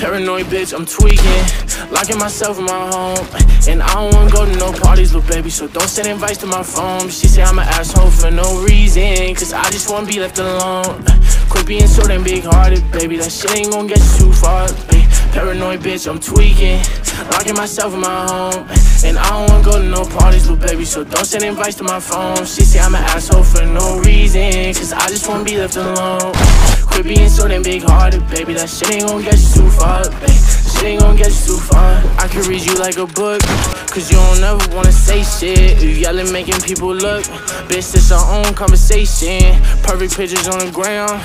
Paranoid bitch, I'm tweaking, locking myself in my home. And I don't wanna go to no parties, little baby, so don't send invites to my phone. She say I'm an asshole for no reason, cause I just wanna be left alone. Quit being so damn big-hearted, baby, that shit ain't gon' get you too far. Paranoid bitch, I'm tweaking, locking myself in my home. And I don't wanna go to no parties, little baby, so don't send invites to my phone. She say I'm an asshole for no reason, cause I just wanna be left alone. Quit being so damn big-hearted, baby, that shit ain't gon' get you too far, baby. Shit ain't gon' get you too far. I can read you like a book, cause you don't ever wanna say shit. You yelling, making people look. Bitch, this our own conversation. Perfect pictures on the ground,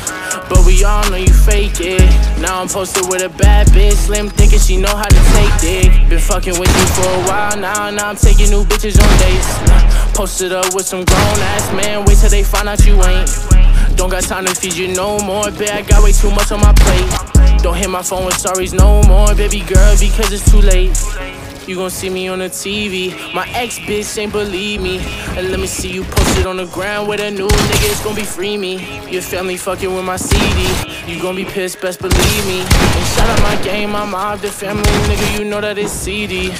but we all know you fake it. Now I'm posted with a bad bitch, slim thinking she know how to take dick. Been fucking with you for a while now I'm taking new bitches on dates. Posted up with some grown-ass man, wait till they find out you ain't. Don't got time to feed you no more, bitch, I got way too much on my plate. Don't hit my phone with sorries no more, baby girl, because it's too late. You gon' see me on the TV, my ex-bitch ain't believe me. And let me see you posted on the ground with a new nigga, it's gon' be free me. Your family fucking with my CD, you gon' be pissed, best believe me. And shout out my game, my mob, the family, nigga, you know that it's CD.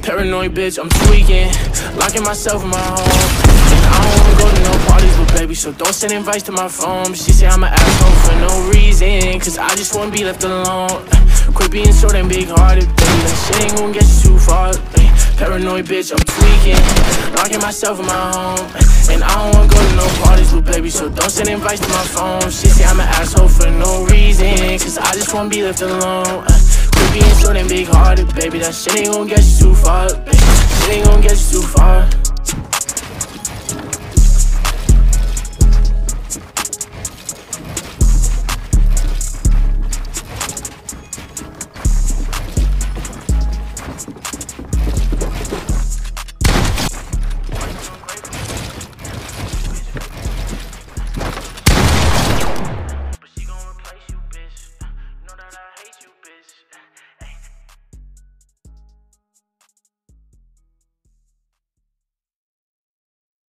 Paranoid bitch, I'm tweaking, locking myself in my home. And I don't wanna go to no parties, but baby, so don't send invites to my phone. She say I'm an asshole for no reason, cause I just wanna be left alone. Quit being so damn big-hearted, baby, that shit ain't gon' get you too far. Paranoid bitch, I'm tweaking, locking myself in my home. And I don't wanna go to no parties, but baby, so don't send invites to my phone. She say I'm an asshole for no reason, cause I just wanna be left alone. Quit being so damn big-hearted, baby, that shit ain't gon' get you too far, baby. Shit ain't gon' get you too far.